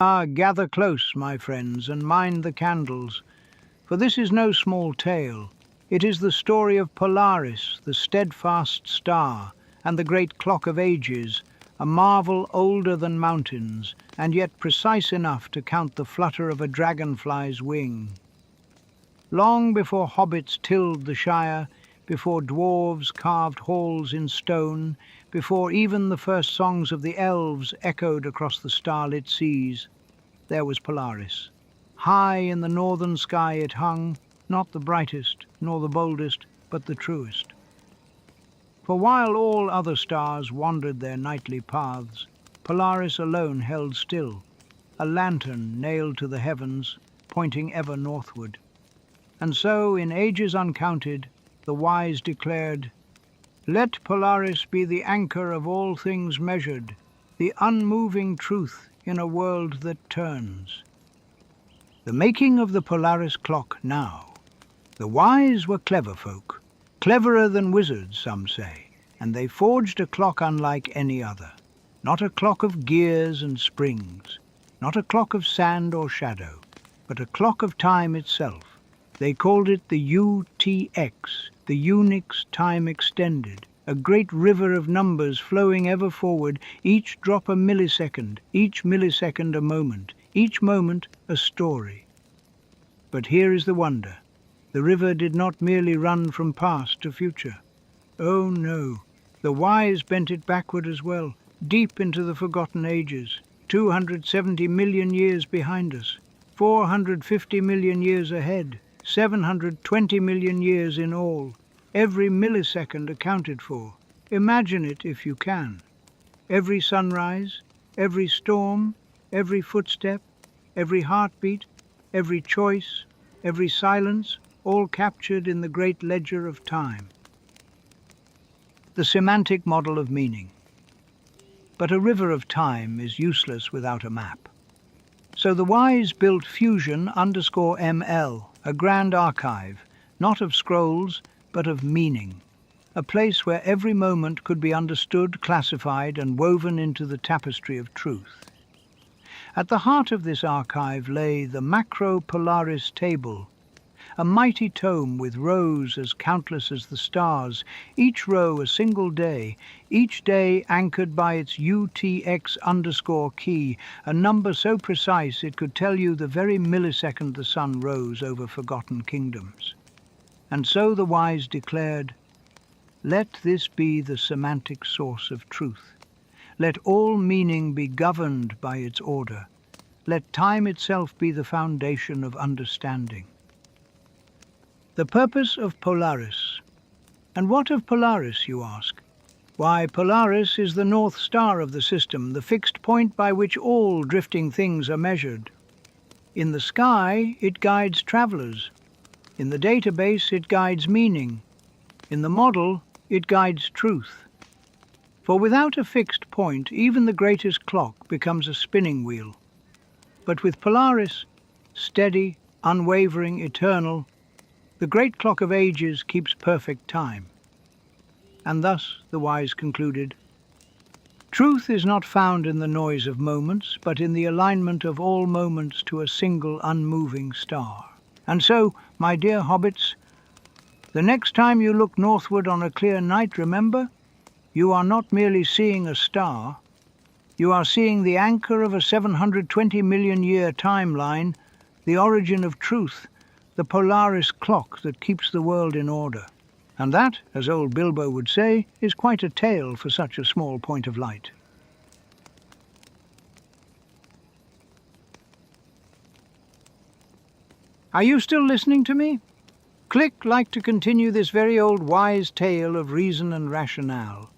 Ah, gather close, my friends, and mind the candles, for this is no small tale. It is the story of Polaris, the steadfast star, and the great clock of ages, a marvel older than mountains, and yet precise enough to count the flutter of a dragonfly's wing. Long before hobbits tilled the Shire, before dwarves carved halls in stone, before even the first songs of the elves echoed across the starlit seas, there was Polaris. High in the northern sky it hung, not the brightest nor the boldest, but the truest. For while all other stars wandered their nightly paths, Polaris alone held still, a lantern nailed to the heavens, pointing ever northward. And so, in ages uncounted, the wise declared, "Let Polaris be the anchor of all things measured, the unmoving truth in a world that turns." The making of the Polaris clock now. The wise were clever folk, cleverer than wizards, some say, and they forged a clock unlike any other. Not a clock of gears and springs, not a clock of sand or shadow, but a clock of time itself. They called it the UTX, the Unix Time Extended, a great river of numbers flowing ever forward, each drop a millisecond, each millisecond a moment, each moment a story. But here is the wonder. The river did not merely run from past to future. Oh no, the wise bent it backward as well, deep into the forgotten ages, 270 million years behind us, 450 million years ahead, 720 million years in all, every millisecond accounted for. Imagine it if you can. Every sunrise, every storm, every footstep, every heartbeat, every choice, every silence, all captured in the great ledger of time. The semantic model of meaning. But a river of time is useless without a map. So the wise built Fusion_ML, a grand archive, not of scrolls, but of meaning, a place where every moment could be understood, classified, and woven into the tapestry of truth. At the heart of this archive lay the Macro Polaris Table, a mighty tome with rows as countless as the stars, each row a single day, each day anchored by its UTX_key, a number so precise it could tell you the very millisecond the sun rose over forgotten kingdoms. And so the wise declared, "Let this be the semantic source of truth. Let all meaning be governed by its order. Let time itself be the foundation of understanding." The purpose of Polaris. And what of Polaris, you ask? Why, Polaris is the North Star of the system, the fixed point by which all drifting things are measured. In the sky, it guides travelers. In the database, it guides meaning. In the model, it guides truth. For without a fixed point, even the greatest clock becomes a spinning wheel. But with Polaris, steady, unwavering, eternal, the great clock of ages keeps perfect time. And thus, the wise concluded, truth is not found in the noise of moments, but in the alignment of all moments to a single unmoving star. And so, my dear hobbits, the next time you look northward on a clear night, remember, you are not merely seeing a star, you are seeing the anchor of a 720 million year timeline, the origin of truth, the Polaris clock that keeps the world in order. And that, as old Bilbo would say, is quite a tale for such a small point of light. Are you still listening to me? Click like to continue this very old wise tale of reason and rationale.